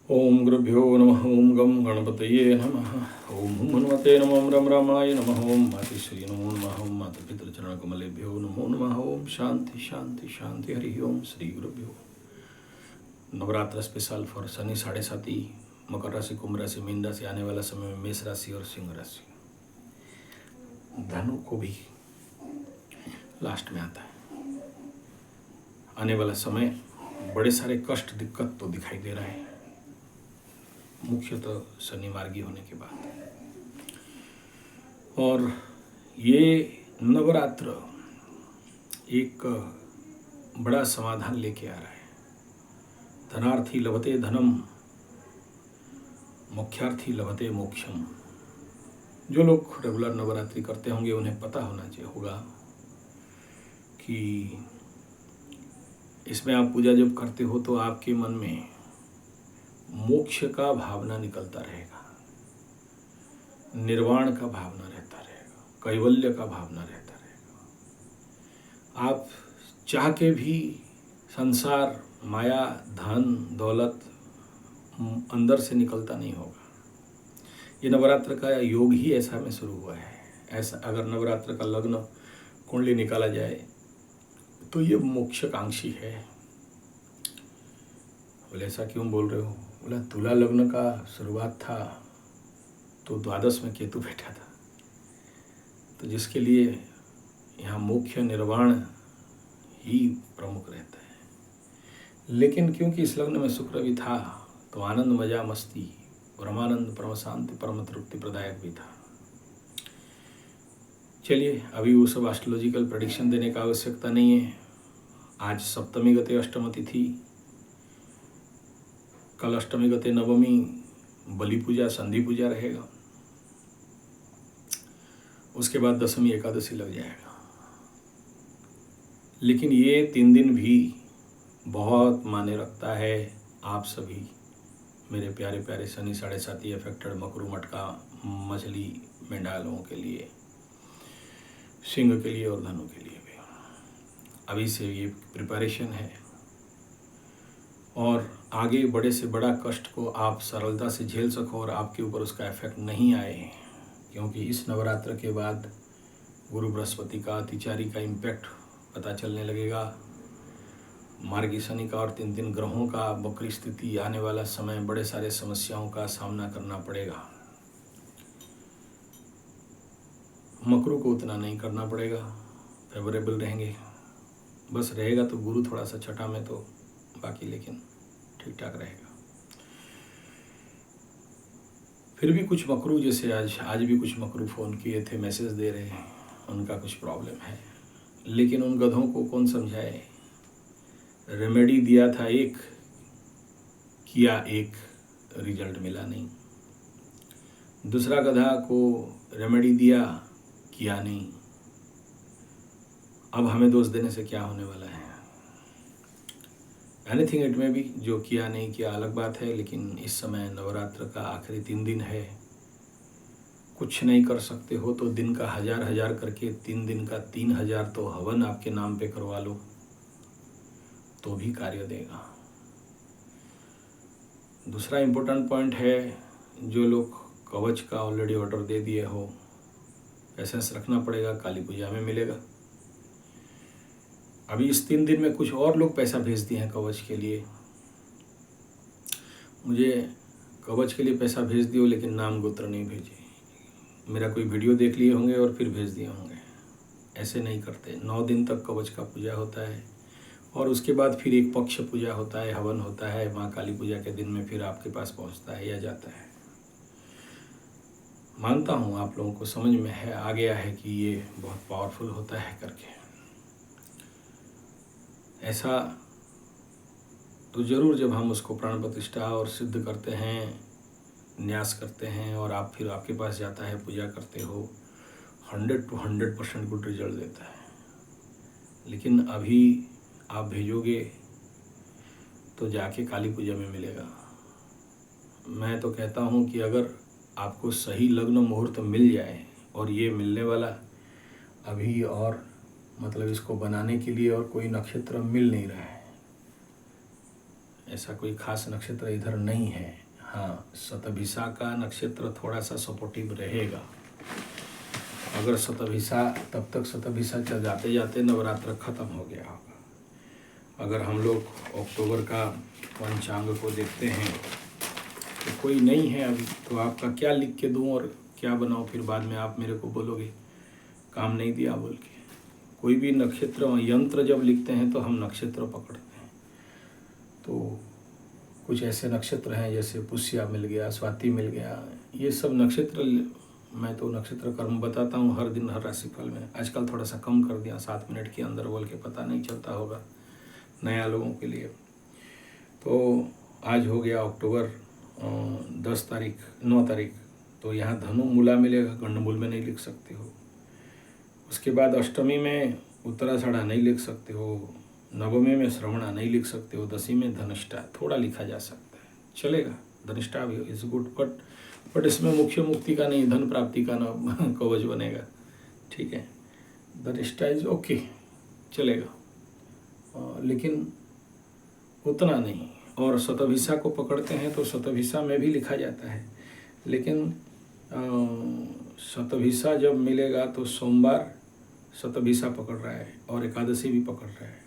ओम गुरुभ्यो नमः। ओम गम गणपतये नमः। ओम हुम हनुमते नमः। ओम रम रामाय नमः। ओम मातृश्री नमो नमः। ओम मातृपितृचरणकमलेभ्यो नमो नमः। ओम शांति शांति शांति। हरि ओम श्री गुरुभ्यो। नवरात्र स्पेशल फॉर शनि 7.5 मकर राशि, कुंभ राशि, मीन राशि, आने वाला समय में मेष राशि और सिंह राशि। धनु को भी लास्ट में आता है। आने वाला समय बड़े सारे कष्ट दिक्कत तो दिखाई दे रहे हैं, मुख्यतः शनि मार्गी होने के बाद। और ये नवरात्र एक बड़ा समाधान लेके आ रहा है। धनार्थी लभते धनम, मोक्षार्थी लभते मोक्षम। जो लोग रेगुलर नवरात्रि करते होंगे उन्हें पता होगा कि इसमें आप पूजा जब करते हो तो आपके मन में मोक्ष का भावना निकलता रहेगा, निर्वाण का भावना रहता रहेगा, कैवल्य का भावना रहता रहेगा। आप चाह के भी संसार, माया, धन, दौलत अंदर से निकलता नहीं होगा। ये नवरात्र का योग ही ऐसा में शुरू हुआ है। ऐसा अगर नवरात्र का लग्न कुंडली निकाला जाए तो ये मोक्षकांक्षी है। बोले ऐसा क्यों बोल रहे हो? बोला तुला लग्न का शुरुआत था तो द्वादश में केतु बैठा था, तो जिसके लिए यहाँ मोक्ष निर्वाण ही प्रमुख रहता है। लेकिन क्योंकि इस लग्न में शुक्र भी था तो आनंद, मजा, मस्ती, परमानंद, परम शांति, परम तृप्ति प्रदायक भी था। चलिए, अभी वो सब एस्ट्रोलॉजिकल प्रेडिक्शन देने का आवश्यकता नहीं है। आज सप्तमी गते अष्टम तिथि, कल अष्टमी गते नवमी, बलि पूजा, संधि पूजा रहेगा। उसके बाद दशमी एकादशी लग जाएगा। लेकिन ये 3 दिन भी बहुत मायने रखता है आप सभी मेरे प्यारे प्यारे शनि 7.5 अफेक्टेड मकरू, मटका, मछली, मेंढा लोगों के लिए, सिंह के लिए और धनु के लिए भी। अभी से ये प्रिपरेशन है और आगे बड़े से बड़ा कष्ट को आप सरलता से झेल सको और आपके ऊपर उसका इफेक्ट नहीं आए, क्योंकि इस नवरात्र के बाद गुरु बृहस्पति का अतिचारी का इम्पैक्ट पता चलने लगेगा। मार्गी शनि का और 3 ग्रहों का वक्री स्थिति, आने वाला समय बड़े सारे समस्याओं का सामना करना पड़ेगा। मकरू को उतना नहीं करना पड़ेगा, फेवरेबल रहेंगे। बस रहेगा तो गुरु थोड़ा सा छठा में, तो बाकी लेकिन ठीक ठाक रहेगा। फिर भी कुछ मकरू, जैसे आज भी कुछ मकरू फ़ोन किए थे, मैसेज दे रहे हैं, उनका कुछ प्रॉब्लम है। लेकिन उन गधों को कौन समझाए? रेमेडी दिया था एक, किया एक, रिजल्ट मिला नहीं। दूसरा गधा को रेमेडी दिया, किया नहीं। अब हमें दोष देने से क्या होने वाला है? एनीथिंग इट में भी, जो किया नहीं किया अलग बात है, लेकिन इस समय नवरात्र का आखिरी 3 दिन है। कुछ नहीं कर सकते हो तो दिन का 1000 करके 3 दिन का 3000 तो हवन आपके नाम पे करवा लो तो भी कार्य देगा। दूसरा इम्पोर्टेंट पॉइंट है, जो लोग कवच का ऑलरेडी ऑर्डर दे दिए हो, पेशेंस रखना पड़ेगा, काली पूजा में मिलेगा। अभी इस 3 दिन में कुछ और लोग पैसा भेज दिए हैं कवच के लिए। मुझे कवच के लिए पैसा भेज दियो, लेकिन नाम गोत्र नहीं भेजे। मेरा कोई वीडियो देख लिए होंगे और फिर भेज दिए होंगे। ऐसे नहीं करते। 9 दिन तक कवच का पूजा होता है और उसके बाद फिर एक पक्ष पूजा होता है, हवन होता है। माँ काली पूजा के दिन में फिर आपके पास पहुँचता है या जाता है। मानता हूँ आप लोगों को समझ में है, आ गया है कि ये बहुत पावरफुल होता है करके। ऐसा तो ज़रूर जब हम उसको प्राण प्रतिष्ठा और सिद्ध करते हैं, न्यास करते हैं और आप फिर आपके पास जाता है, पूजा करते हो, 100 to 100% गुड रिजल्ट देता है। लेकिन अभी आप भेजोगे तो जाके काली पूजा में मिलेगा। मैं तो कहता हूँ कि अगर आपको सही लग्न मुहूर्त मिल जाए, और ये मिलने वाला अभी, और मतलब इसको बनाने के लिए और कोई नक्षत्र मिल नहीं रहा है, ऐसा कोई खास नक्षत्र इधर नहीं है। हाँ, शतभिषा का नक्षत्र थोड़ा सा सपोर्टिव रहेगा। अगर शतभिषा, तब तक शतभिषा चल जाते जाते नवरात्र खत्म हो गया होगा। अगर हम लोग अक्टूबर का पंचांग को देखते हैं तो कोई नहीं है अभी, तो आपका क्या लिख के दूं और क्या बनाऊं, फिर बाद में आप मेरे को बोलोगे काम नहीं दिया बोल के। कोई भी नक्षत्र यंत्र जब लिखते हैं तो हम नक्षत्र पकड़ते हैं। तो कुछ ऐसे नक्षत्र हैं जैसे पुष्या मिल गया, स्वाति मिल गया, ये सब नक्षत्र। मैं तो नक्षत्र कर्म बताता हूँ हर दिन हर राशिफल में। आजकल थोड़ा सा कम कर दिया, 7 मिनट के अंदर बोल के, पता नहीं चलता होगा नया लोगों के लिए। तो आज हो गया अक्टूबर 10 तारीख, 9 तारीख। तो यहाँ धनु मूला मिलेगा, गंडमूल में नहीं लिख सकते हो। उसके बाद अष्टमी में उत्तराषाढ़ा नहीं लिख सकते हो, नवमी में श्रवणा नहीं लिख सकते हो, दशमी में धनिष्ठा थोड़ा लिखा जा सकता है, चलेगा। धनिष्ठा भी इज गुड, बट इसमें मुख्य मुक्ति का नहीं, धन प्राप्ति का न कवच बनेगा, ठीक है। धनिष्ठा इज ओके, चलेगा, लेकिन उतना नहीं। और शतभिषा को पकड़ते हैं तो शतभिषा में भी लिखा जाता है, लेकिन शतभिषा जब मिलेगा तो सोमवार शतभिषा पकड़ रहा है और एकादशी भी पकड़ रहा है।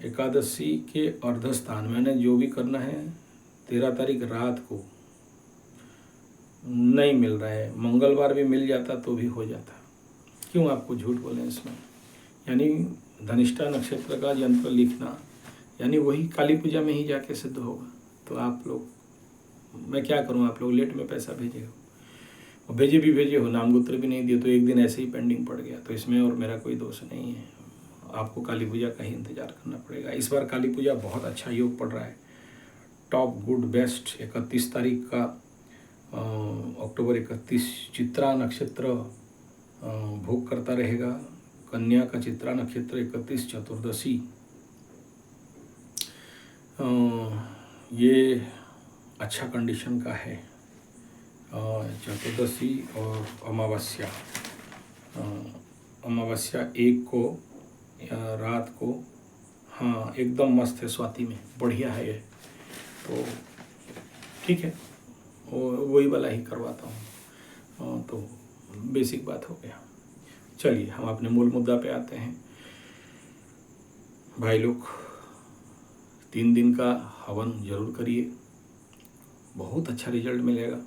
एकादशी के अर्ध स्थान मैंने जो भी करना है 13 तारीख रात को नहीं मिल रहा है। मंगलवार भी मिल जाता तो भी हो जाता, क्यों आपको झूठ बोलें इसमें। यानी धनिष्ठा नक्षत्र का यंत्र लिखना यानी वही काली पूजा में ही जाके सिद्ध होगा। तो आप लोग, मैं क्या करूं, आप लोग लेट में पैसा भेजे हो, और भेजे हो, नामगोत्र भी नहीं दिए, तो एक दिन ऐसे ही पेंडिंग पड़ गया। तो इसमें और मेरा कोई दोष नहीं है, आपको काली पूजा का ही इंतजार करना पड़ेगा। इस बार काली पूजा बहुत अच्छा योग पड़ रहा है, टॉप गुड बेस्ट। 31 तारीख का अक्टूबर 31 चित्रा नक्षत्र भोग करता रहेगा। कन्या का चित्रा नक्षत्र 31 चतुर्दशी, ये अच्छा कंडीशन का है। चतुर्दशी और अमावस्या 1 को रात को, हाँ एकदम मस्त है, स्वाति में बढ़िया है ये। तो ठीक है, वही वाला ही करवाता हूँ। तो बेसिक बात हो गया। चलिए हम अपने मूल मुद्दा पे आते हैं। भाई लोग, 3 दिन का हवन जरूर करिए, बहुत अच्छा रिजल्ट मिलेगा।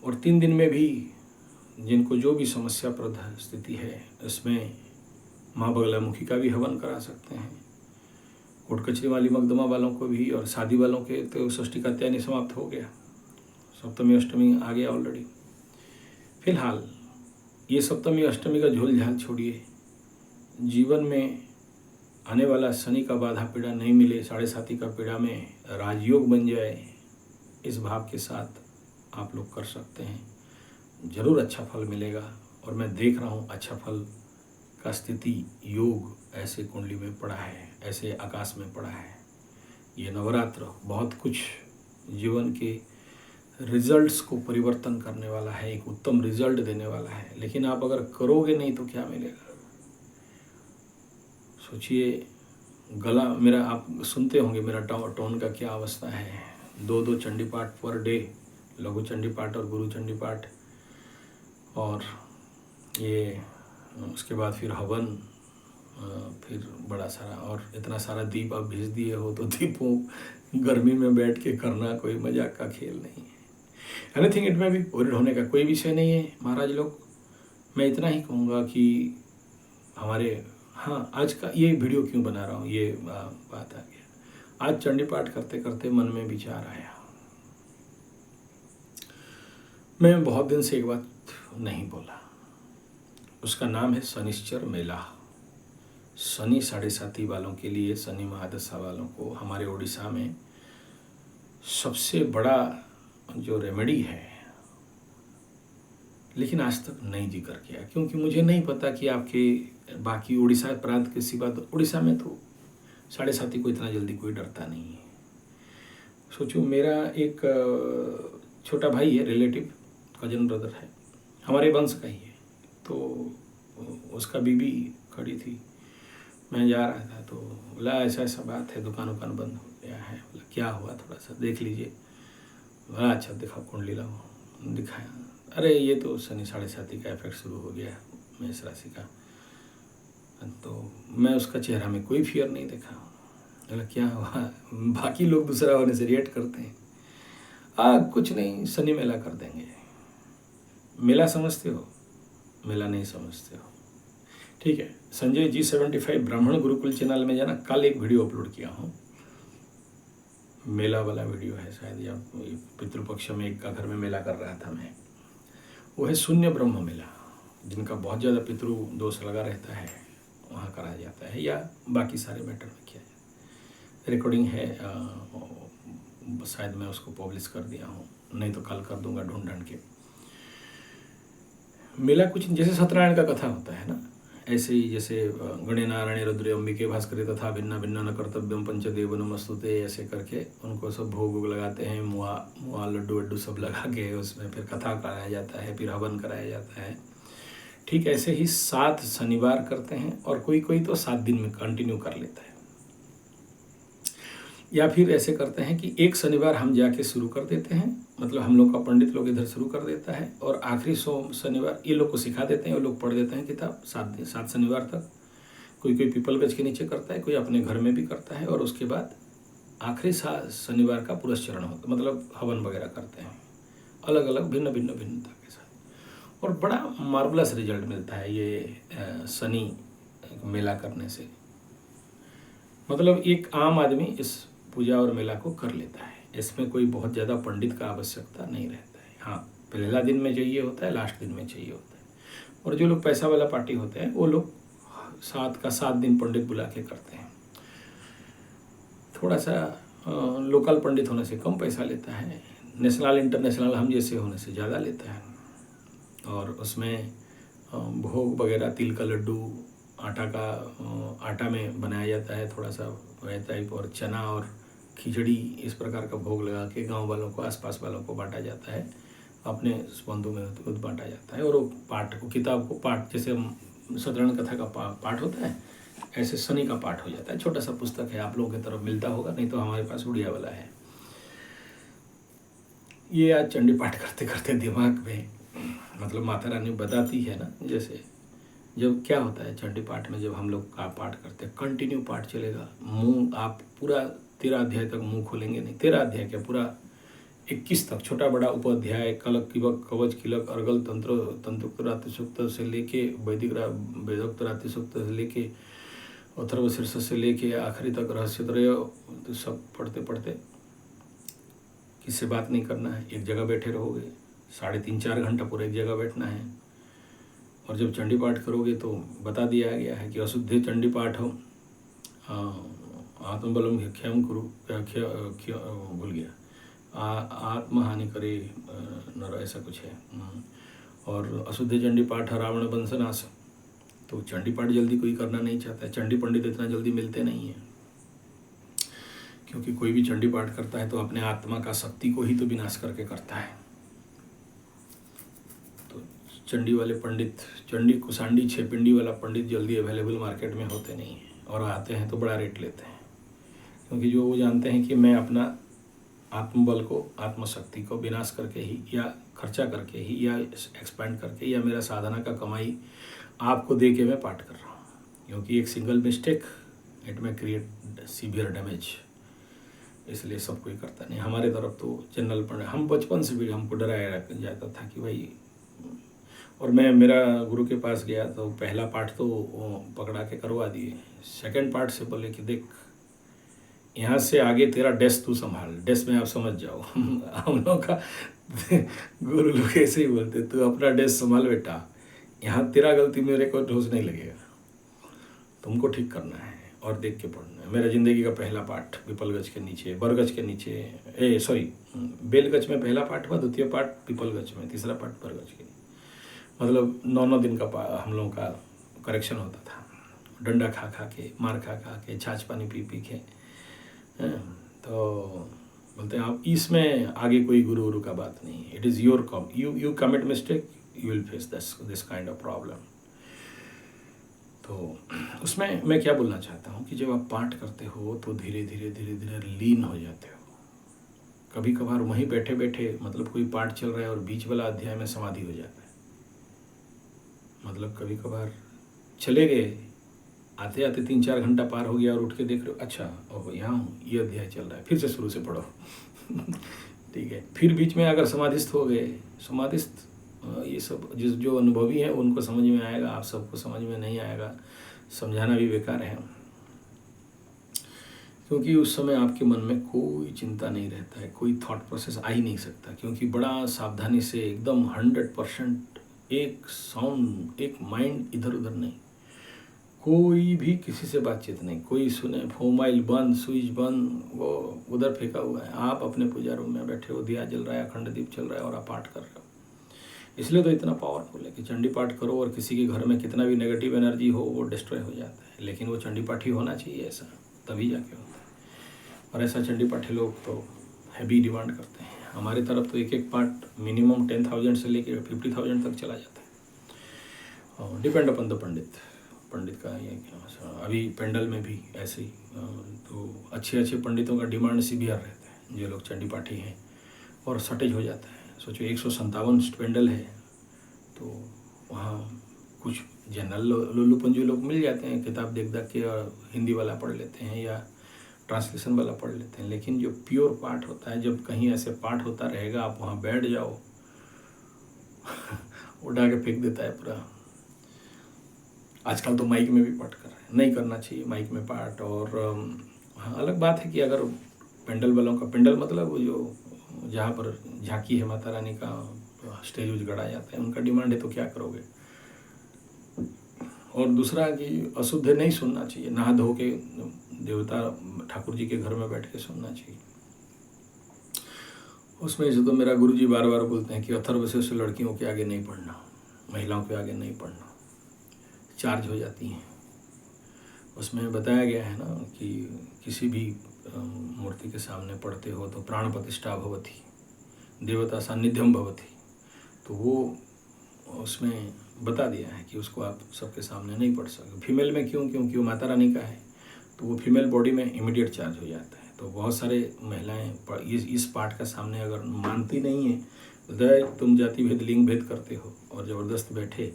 और 3 दिन में भी जिनको जो भी समस्याप्रद स्थिति है, इसमें माँ बगलामुखी का भी हवन करा सकते हैं। कोर्ट कचहरी वाली मकदमा वालों को भी, और शादी वालों के तो षष्ठी का तैयारी समाप्त हो गया, सप्तमी अष्टमी आ गया ऑलरेडी। फिलहाल ये सप्तमी अष्टमी का झोल झाल छोड़िए, जीवन में आने वाला शनि का बाधा पीड़ा नहीं मिले, 7.5 का पीड़ा में राजयोग बन जाए, इस भाव के साथ आप लोग कर सकते हैं, जरूर अच्छा फल मिलेगा। और मैं देख रहा हूँ अच्छा फल का स्थिति योग ऐसे कुंडली में पड़ा है, ऐसे आकाश में पड़ा है। ये नवरात्र बहुत कुछ जीवन के रिजल्ट्स को परिवर्तन करने वाला है, एक उत्तम रिजल्ट देने वाला है। लेकिन आप अगर करोगे नहीं तो क्या मिलेगा। सोचिए, गला मेरा, आप सुनते होंगे मेरा टोन का क्या अवस्था है। 2 चंडी पाठ पर डे, लघु चंडी पाठ और गुरु चंडी पाठ, और ये उसके बाद फिर हवन, फिर बड़ा सारा, और इतना सारा दीप आप भेज दिए हो, तो दीपों गर्मी में बैठ के करना कोई मजाक का खेल नहीं है। एनीथिंग इट में भी वरीड होने का कोई विषय नहीं है महाराज लोग। मैं इतना ही कहूँगा कि हमारे, हाँ आज का ये वीडियो क्यों बना रहा हूँ, ये बात आ गया। आज चंडी पाठ करते करते मन में विचार आया, मैं बहुत दिन से एक बात नहीं बोला, उसका नाम है शनिश्चर मेला। शनि 7.5 वालों के लिए, शनि महादशा वालों को हमारे उड़ीसा में सबसे बड़ा जो रेमेडी है, लेकिन आज तक नहीं जिक्र किया, क्योंकि मुझे नहीं पता कि आपके बाकी उड़ीसा प्रांत के सिवा, तो उड़ीसा में तो 7.5 को इतना जल्दी कोई डरता नहीं है। सोचो, मेरा एक छोटा भाई है, रिलेटिव कजन ब्रदर है, हमारे वंश का ही है, तो उसका बीबी खड़ी थी, मैं जा रहा था तो बोला ऐसा ऐसा बात है, दुकान उकान बंद हो गया है। बोला क्या हुआ, थोड़ा सा देख लीजिए। बोला अच्छा दिखाओ कुंडली लाओ। दिखाया, अरे ये तो शनि 7.5 का इफेक्ट शुरू हो गया मेष राशि का। तो मैं उसका चेहरा में कोई फियर नहीं देखा। बोला क्या हुआ, बाकी लोग दूसरा होने से रिएक्ट करते हैं। कुछ नहीं, शनि मेला कर देंगे। मेला समझते हो, मेला नहीं समझते हो, ठीक है। संजय G75 ब्राह्मण गुरुकुल चैनल में जाना, कल एक वीडियो अपलोड किया हूँ, मेला वाला वीडियो है शायद, या पितृपक्ष में एक का घर में मेला कर रहा था मैं। वो है शून्य ब्रह्म मेला, जिनका बहुत ज़्यादा पितृ दोष लगा रहता है वहाँ कराया जाता है, या बाकी सारे मैटर में किया जाता है। रिकॉर्डिंग है, शायद मैं उसको पब्लिश कर दिया हूँ, नहीं तो कल कर दूंगा ढूंढ ढूंढ के। मेला कुछ जैसे सत्यनारायण का कथा होता है ना, ऐसे ही जैसे गणे नारायण रुद्रे अंबिके भास्करे तथा भिन्ना भिन्ना न कर्तव्यम पंचदेव नमस्तुते, ऐसे करके उनको सब भोग वोग लगाते हैं, मुआ लड्डू वड्डू सब लगा के उसमें फिर कथा कराया जाता है, फिर हवन कराया जाता है। ठीक ऐसे ही 7 शनिवार करते हैं, और कोई कोई तो 7 दिन में कंटिन्यू कर लेता है। या फिर ऐसे करते हैं कि एक शनिवार हम जाके शुरू कर देते हैं, मतलब हम लोग का पंडित लोग इधर शुरू कर देता है, और आखिरी शनिवार ये लोग को सिखा देते हैं, और लोग पढ़ देते हैं किताब 7 शनिवार तक। कोई कोई पीपल गज के नीचे करता है, कोई अपने घर में भी करता है, और उसके बाद आखिरी शनिवार का पुरस्चरण होता है, मतलब हवन वगैरह करते हैं, अलग अलग भिन्न भिन्न भिन्नता के साथ। और बड़ा मार्वलस रिजल्ट मिलता है ये शनि मेला करने से। मतलब एक आम आदमी इस पूजा और मेला को कर लेता है, इसमें कोई बहुत ज़्यादा पंडित का आवश्यकता नहीं रहता है। हाँ, पहला दिन में चाहिए होता है, लास्ट दिन में चाहिए होता है। और जो लोग पैसा वाला पार्टी होते हैं वो लोग 7 दिन पंडित बुला के करते हैं। थोड़ा सा लोकल पंडित होने से कम पैसा लेता है, नेशनल इंटरनेशनल हम जैसे होने से ज़्यादा लेता है। और उसमें भोग वगैरह, तिल का लड्डू, आटा में बनाया जाता है, थोड़ा सा वह टाइप, और चना और खिचड़ी, इस प्रकार का भोग लगा के गांव वालों को, आसपास वालों को बांटा जाता है, अपने बंधु में खुद बांटा जाता है। और वो पाठ को, किताब को पाठ, जैसे सत्यनारायण कथा का पाठ होता है, ऐसे शनि का पाठ हो जाता है। छोटा सा पुस्तक है, आप लोगों की तरफ मिलता होगा, नहीं तो हमारे पास उड़िया वाला है। ये आज चंडी पाठ करते करते दिमाग में, मतलब माता रानी बताती है ना, जैसे जब क्या होता है चंडी पाठ में, जब हम लोग का पाठ करते हैं, कंटिन्यू पाठ चलेगा, मुंह आप पूरा 13 अध्याय तक मुंह खोलेंगे नहीं, 13 अध्याय क्या, पूरा 21 तक, छोटा बड़ा उपाध्याय, कलक किबक कवच किलक अर्गल तंत्र तंत्रोक्त सूक्त से लेके वैदिक वेदोक्त रात्रि सूक्त से लेके अथर्व शीर्ष से लेके आखिरी तक रहस्य त्रय, तो सब पढ़ते पढ़ते किससे बात नहीं करना है, एक जगह बैठे रहोगे, 3.5-4 घंटा पूरा एक जगह बैठना है। और जब चंडी पाठ करोगे तो बता दिया गया है कि अशुद्धि चंडी पाठ हो, आत्मबलम क्षम कुरु, भूल गया, आत्महानि करे नर, ऐसा कुछ है। और अशुद्धि चंडी पाठ रावण वंश नाश। तो चंडी पाठ जल्दी कोई करना नहीं चाहता है, चंडी पंडित इतना जल्दी मिलते नहीं हैं, क्योंकि कोई भी चंडी पाठ करता है तो अपने आत्मा का शक्ति को ही तो विनाश करके करता है। तो चंडी वाले पंडित, चंडी कुसांडी 6 पिंडी वाला पंडित जल्दी अवेलेबल मार्केट में होते नहीं हैं, और आते हैं तो बड़ा रेट लेते हैं, क्योंकि जो वो जानते हैं कि मैं अपना आत्मबल को, आत्मशक्ति को विनाश करके ही, या खर्चा करके ही, या एक्सपेंड करके, या मेरा साधना का कमाई आपको दे के मैं पाठ कर रहा हूँ, क्योंकि एक सिंगल मिस्टेक इट में क्रिएट सीवियर डैमेज, इसलिए सब कोई करता नहीं। हमारे तरफ तो जनरल पंडित, हम बचपन से भी हमको डराया जाता था कि भाई, और मैं मेरा गुरु के पास गया तो पहला पाठ तो पकड़ा के करवा दिए, सेकंड पार्ट से बोले कि देख, यहाँ से आगे तेरा डेस्क तू संभाल, डेस्क में आप समझ जाओ। हम लोग का गुरु लोग ऐसे ही बोलते, तू अपना डेस्क संभाल बेटा, यहाँ तेरा गलती मेरे को ठोस नहीं लगेगा, तुमको ठीक करना है और देख के पढ़ना है। मेरा ज़िंदगी का पहला पाठ पीपलगज के नीचे, बरगज के नीचे, बेलगज में पहला पाठ हुआ, द्वितीय पाठ पीपलगज में, तीसरा पाठ बरगज के, मतलब 9 दिन का हम लोगों का करेक्शन होता था, डंडा खा खा के, मार खा खा के, छाछ पानी पी पी के। तो बोलते हैं आप इसमें आगे कोई गुरु का बात नहीं, it is you commit mistake, you will face this kind of problem. तो उसमें मैं क्या बोलना चाहता हूँ कि जब आप पाठ करते हो तो धीरे धीरे धीरे धीरे लीन हो जाते हो। कभी कभार वहीं बैठे बैठे मतलब कोई पाठ चल रहा है और बीच वाला अध्याय में समाधि हो जाता है। मतलब कभी कभार चले गए, आते आते 3-4 घंटा पार हो गया और उठ के देख रहे हो, अच्छा ओह यहाँ हूँ, ये अध्याय चल रहा है, फिर से शुरू से पढ़ो। ठीक है, फिर बीच में अगर समाधिस्थ हो गए, समाधिस्थ ये सब जो अनुभवी हैं उनको समझ में आएगा, आप सबको समझ में नहीं आएगा, समझाना भी बेकार है, क्योंकि उस समय आपके मन में कोई चिंता नहीं रहता है, कोई थॉट प्रोसेस आ ही नहीं सकता, क्योंकि बड़ा सावधानी से एकदम 100% एक साउंड, एक माइंड इधर उधर नहीं, कोई भी किसी से बातचीत नहीं, कोई सुने मोबाइल बंद, स्विच बंद, वो उधर फेंका हुआ है, आप अपने पूजा रूम में बैठे हो, दिया जल रहा है, अखंड दीप चल रहा है और आप पाठ कर रहे हो। इसलिए तो इतना पावरफुल है कि चंडी पाठ करो और किसी के घर में कितना भी नेगेटिव एनर्जी हो वो डिस्ट्रॉय हो जाता है, लेकिन वो चंडी पाठ ही होना चाहिए ऐसा, तभी जाके होता है। और ऐसा चंडी पाठी लोग तो हैवी डिमांड करते हैं। हमारी तरफ तो एक एक पाठ मिनिमम 10,000 से लेकर 50,000 तक चला जाता है, और डिपेंड अपन द पंडित का ये क्या। अभी पेंडल में भी ऐसे ही तो अच्छे अच्छे पंडितों का डिमांड सीवियर रहता है, जो लोग चंडी पाठी हैं, और शॉर्टेज हो जाता है। सोचो 157 पेंडल है तो वहाँ कुछ जनरल लोलूपंजू लोग मिल जाते हैं, किताब देख देख के और हिंदी वाला पढ़ लेते हैं या ट्रांसलेशन वाला पढ़ लेते हैं, लेकिन जो प्योर पाठ होता है, जब कहीं ऐसे पाठ होता रहेगा आप वहाँ बैठ जाओ उठा के फेंक देता है पूरा। आजकल तो माइक में भी पाठ कर रहे हैं, नहीं करना चाहिए माइक में पाठ। और हाँ, अलग बात है कि अगर पेंडल वालों का, पेंडल मतलब वो जो जहाँ पर झांकी है माता रानी का, स्टेज उज गड़ा जाता है, उनका डिमांड है तो क्या करोगे। और दूसरा कि अशुद्ध नहीं सुनना चाहिए, नहा धो के देवता ठाकुर जी के घर में बैठ के सुनना चाहिए। उसमें से तो मेरा गुरुजी बार बार बोलते हैं कि अथर्वशीर्ष से लड़कियों के आगे नहीं पढ़ना, महिलाओं के आगे नहीं पढ़ना, चार्ज हो जाती हैं। उसमें बताया गया है ना कि किसी भी मूर्ति के सामने पढ़ते हो तो प्राण प्रतिष्ठा भवति, देवता सान्निध्यम भवति, तो वो उसमें बता दिया है कि उसको आप सबके सामने नहीं पढ़ सकते। फीमेल में क्यों? क्योंकि वो माता रानी का है, तो वो फीमेल बॉडी में इमीडिएट चार्ज हो जाता है। तो बहुत सारे महिलाएं इस पाठ का सामने अगर मानती नहीं है तो तुम जाति भेद लिंग भेद करते हो और ज़बरदस्त बैठे,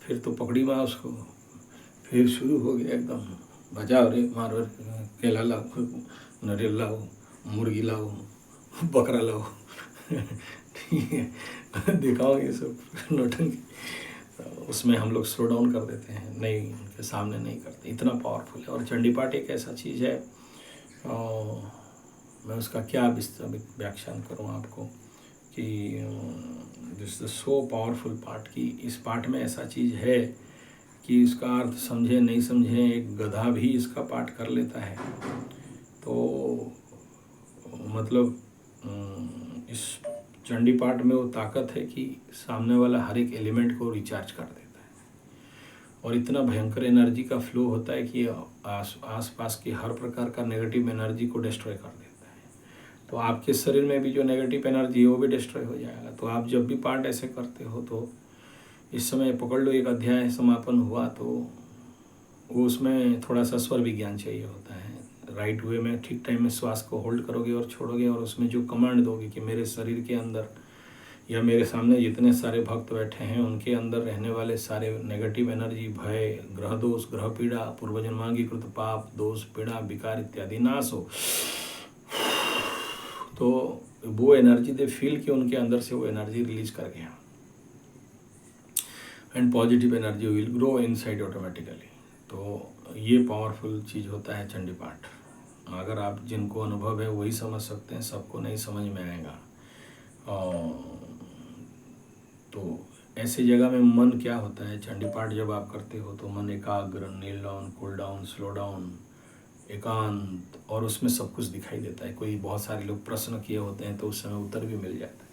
फिर तो पकड़ी माँ उसको, फिर शुरू हो गया एकदम बजाओ रे मारो, केला लाओ, नारियल लाओ, मुर्गी लाओ, बकरा लाओ ठीक है, दिखाओ ये सब नौटंकी। उसमें हम लोग स्लो डाउन कर देते हैं, नहीं उनके सामने नहीं करते, इतना पावरफुल है। और चंडी पाठ एक ऐसा चीज़ है, मैं उसका क्या व्याख्यान करूँ आपको कि दिस सो पावरफुल पाठ की इस पाठ में ऐसा चीज़ है कि इसका अर्थ समझे नहीं समझे एक गधा भी इसका पाठ कर लेता है। तो मतलब इस चंडी पाठ में वो ताकत है कि सामने वाला हर एक एलिमेंट को रिचार्ज कर देता है, और इतना भयंकर एनर्जी का फ्लो होता है कि आस पास की हर प्रकार का नेगेटिव एनर्जी को डिस्ट्रॉय कर देता है। तो आपके शरीर में भी जो नेगेटिव एनर्जी है वो भी डिस्ट्रॉय हो जाएगा। तो आप जब भी पाठ ऐसे करते हो तो इस समय पकड़ लो, एक अध्याय समापन हुआ तो वो उसमें थोड़ा सा स्वर विज्ञान चाहिए होता है। राइट वे में ठीक टाइम में श्वास को होल्ड करोगे और छोड़ोगे, और उसमें जो कमांड दोगे कि मेरे शरीर के अंदर या मेरे सामने जितने सारे भक्त बैठे हैं उनके अंदर रहने वाले सारे नेगेटिव एनर्जी, भय, ग्रह दोष, ग्रह पीड़ा, पूर्वजन्मांगीकृत पाप, दोष, पीड़ा, विकार इत्यादि नाश हो। तो वो एनर्जी दे फील कि उनके अंदर से वो एनर्जी रिलीज कर गया, and positive energy will grow inside automatically. तो ये पावरफुल चीज़ होता है चंडी पाठ। अगर आप जिनको अनुभव है वही समझ सकते हैं, सबको नहीं समझ में आएगा। तो ऐसे जगह में मन क्या होता है, चंडी पाठ जब आप करते हो तो मन एकाग्र, kneel down, cool down, slow down, एकांत, और उसमें सब कुछ दिखाई देता है। कोई बहुत सारे लोग प्रश्न किए होते हैं तो उस समय उत्तर भी मिल जाता है।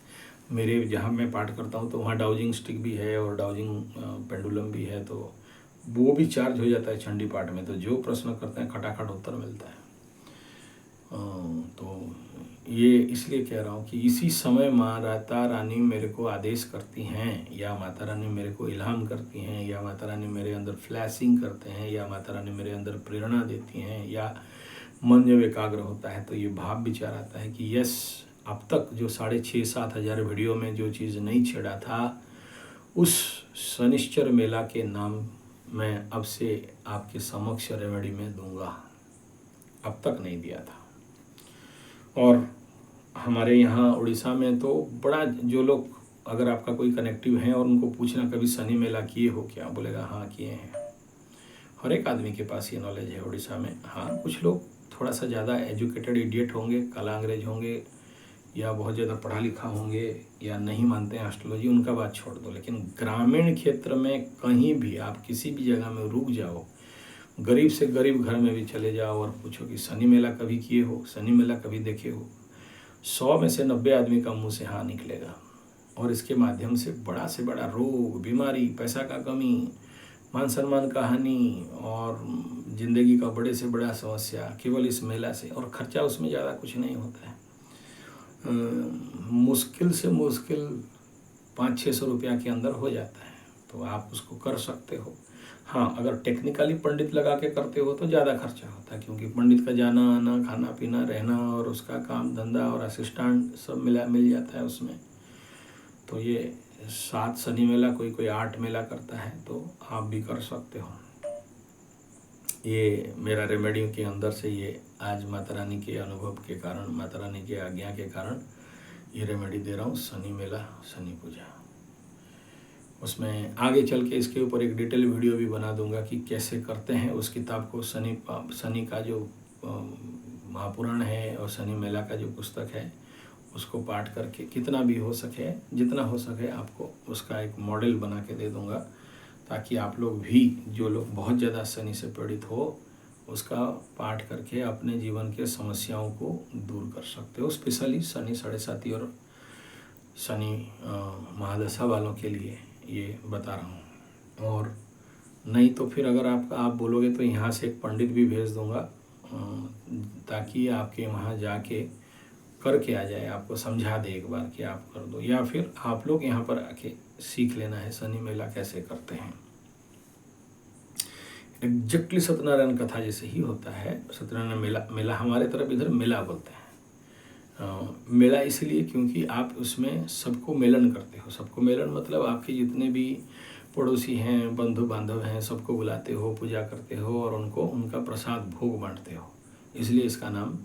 मेरे जहाँ मैं पाठ करता हूँ तो वहाँ डाउजिंग स्टिक भी है और डाउजिंग पेंडुलम भी है, तो वो भी चार्ज हो जाता है चंडी पाठ में। तो जो प्रश्न करते हैं खटाखट उत्तर मिलता है। तो ये इसलिए कह रहा हूँ कि इसी समय माता रानी मेरे को आदेश करती हैं, या माता रानी मेरे को इल्हाम करती हैं, या माता रानी मेरे अंदर फ्लैशिंग करते हैं, या माता रानी मेरे अंदर प्रेरणा देती हैं, या मन जब एकाग्र होता है तो ये भाव विचार आता है कि यस, अब तक जो 6,500-7 हज़ार वीडियो में जो चीज़ नहीं छेड़ा था, उस शनिश्चर मेला के नाम मैं अब से आपके समक्ष रेमेडी में दूंगा, अब तक नहीं दिया था। और हमारे यहाँ उड़ीसा में तो बड़ा, जो लोग, अगर आपका कोई कनेक्टिव है और उनको पूछना कभी शनि मेला किए हो क्या, बोलेगा हाँ किए हैं। हर एक आदमी के पास ये नॉलेज है उड़ीसा में। हाँ, कुछ लोग थोड़ा सा ज़्यादा एजुकेटेड इडियट होंगे, काला अंग्रेज होंगे, या बहुत ज़्यादा पढ़ा लिखा होंगे, या नहीं मानते हैं एस्ट्रोलॉजी, उनका बात छोड़ दो। लेकिन ग्रामीण क्षेत्र में कहीं भी आप किसी भी जगह में रुक जाओ, गरीब से गरीब घर में भी चले जाओ और पूछो कि शनि मेला कभी किए हो, शनि मेला कभी देखे हो, 100 में से 90 आदमी का मुंह से हाँ निकलेगा। और इसके माध्यम से बड़ा रोग, बीमारी, पैसा का कमी, मान सम्मान का हानि और ज़िंदगी का बड़े से बड़ा समस्या केवल इस मेला से। और ख़र्चा उसमें ज़्यादा कुछ नहीं होता है, मुश्किल से मुश्किल 500-600 रुपया के अंदर हो जाता है, तो आप उसको कर सकते हो। हाँ, अगर टेक्निकली पंडित लगा के करते हो तो ज़्यादा खर्चा होता है, क्योंकि पंडित का जाना आना, खाना पीना, रहना और उसका काम धंधा और असिस्टेंट सब मिल जाता है उसमें। तो ये 7 शनि मेला, कोई 8 मेला करता है, तो आप भी कर सकते हो। ये मेरा रेमेडी के अंदर से ये आज माता रानी के अनुभव के कारण, माता रानी के आज्ञा के कारण ये रेमेडी दे रहा हूँ, शनि मेला, शनि पूजा। उसमें आगे चल के इसके ऊपर एक डिटेल वीडियो भी बना दूंगा कि कैसे करते हैं। उस किताब को शनि का जो महापुराण है और शनि मेला का जो पुस्तक है, उसको पाठ करके कितना भी हो सके, जितना हो सके आपको उसका एक मॉडल बना के दे दूंगा, ताकि आप लोग भी, जो लोग बहुत ज़्यादा शनि से पीड़ित हो, उसका पाठ करके अपने जीवन के समस्याओं को दूर कर सकते हो। स्पेशली शनि 7.5 और शनि महादशा वालों के लिए ये बता रहा हूँ। और नहीं तो फिर अगर आप बोलोगे तो यहाँ से एक पंडित भी भेज दूँगा, ताकि आपके वहाँ जाके करके आ जाए, आपको समझा दे एक बार कि आप कर दो, या फिर आप लोग यहाँ पर आके सीख लेना है शनि मेला कैसे करते हैं। एग्जैक्टली सत्यनारायण कथा जैसे ही होता है। सत्यनारायण मेला हमारे तरफ इधर मेला बोलते हैं। मेला इसलिए क्योंकि आप उसमें सबको मेलन करते हो। सबको मेलन मतलब आपके जितने भी पड़ोसी हैं, बंधु बांधव हैं, सबको बुलाते हो, पूजा करते हो और उनको उनका प्रसाद भोग बांटते हो, इसलिए इसका नाम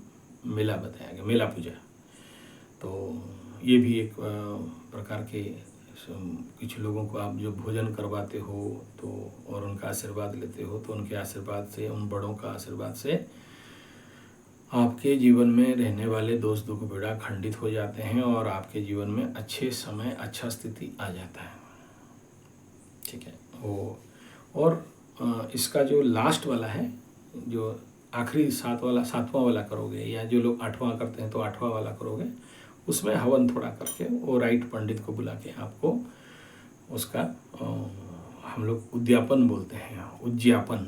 मेला बताया गया, मेला पूजा। तो ये भी एक प्रकार के कुछ लोगों को आप जो भोजन करवाते हो तो, और उनका आशीर्वाद लेते हो, तो उनके आशीर्वाद से, उन बड़ों का आशीर्वाद से आपके जीवन में रहने वाले दोष दुख बेड़ा खंडित हो जाते हैं और आपके जीवन में अच्छे समय, अच्छा स्थिति आ जाता है। ठीक है वो। और इसका जो लास्ट वाला है, जो आखिरी 7वां वाला करोगे, या जो लोग 8वां करते हैं तो 8वां वाला करोगे, उसमें हवन थोड़ा करके वो राइट पंडित को बुला के आपको उसका हम लोग उद्यापन बोलते हैं, उज्ज्यापन,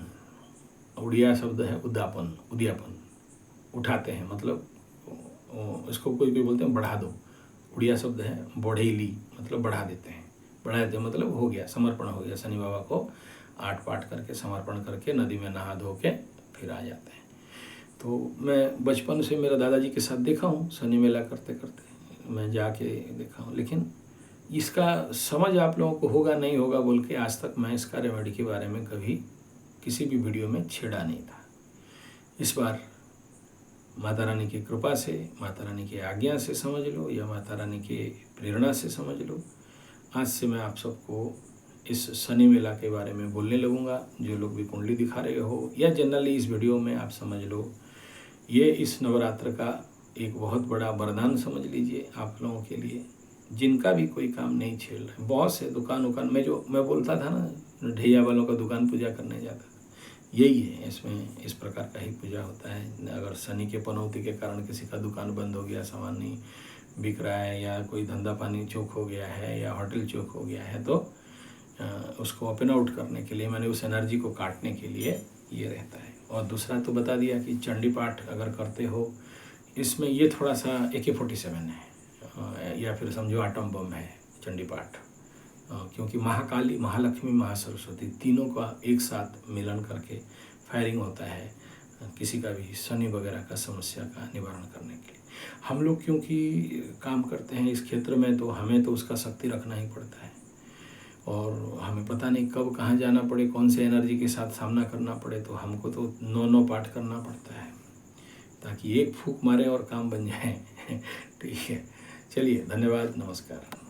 उड़िया शब्द है उद्यापन, उद्यापन उठाते हैं, मतलब इसको कोई बोलते हैं बढ़ा दो। उड़िया शब्द है बढ़ेली, मतलब बढ़ा देते हैं। बढ़ा देते मतलब हो गया, समर्पण हो गया। शनि बाबा को 8 पाठ करके समर्पण करके नदी में नहा धो के फिर आ जाते हैं। तो मैं बचपन से मेरा दादाजी के साथ देखा हूँ, शनि मेला करते करते मैं जाके देखा हूँ, लेकिन इसका समझ आप लोगों को होगा नहीं होगा बोल के आज तक मैं इसका रेमेडी के बारे में कभी किसी भी वीडियो में छेड़ा नहीं था। इस बार माता रानी की कृपा से, माता रानी की आज्ञा से समझ लो, या माता रानी के प्रेरणा से समझ लो, आज से मैं आप सबको इस शनि मेला के बारे में बोलने लगूंगा। जो लोग भी कुंडली दिखा रहे हो, या जनरली इस वीडियो में आप समझ लो, ये इस नवरात्र का एक बहुत बड़ा वरदान समझ लीजिए आप लोगों के लिए, जिनका भी कोई काम नहीं छेड़ रहा है। बहुत से दुकान मैं बोलता था ना, ढैया वालों का दुकान पूजा करने जाता था, यही है। इसमें इस प्रकार का ही पूजा होता है। अगर शनि के पनौती के कारण किसी का दुकान बंद हो गया, सामान नहीं बिक रहा है, या कोई धंधा पानी चौक हो गया है, या होटल चौक हो गया है, तो उसको ओपन आउट करने के लिए, मैंने उस एनर्जी को काटने के लिए ये रहता है। और दूसरा तो बता दिया कि चंडी पाठ अगर करते हो, इसमें ये थोड़ा सा AK-47 है, या फिर समझो आटम बम है चंडी पाठ, क्योंकि महाकाली, महालक्ष्मी, महासरस्वती तीनों का एक साथ मिलन करके फायरिंग होता है किसी का भी शनि वगैरह का समस्या का निवारण करने के लिए। हम लोग क्योंकि काम करते हैं इस क्षेत्र में, तो हमें तो उसका शक्ति रखना ही पड़ता है, और हमें पता नहीं कब कहाँ जाना पड़े, कौन से एनर्जी के साथ सामना करना पड़े, तो हमको तो 9 पाठ करना पड़ता है ताकि एक फूंक मारे और काम बन जाए। ठीक है, चलिए, धन्यवाद, नमस्कार।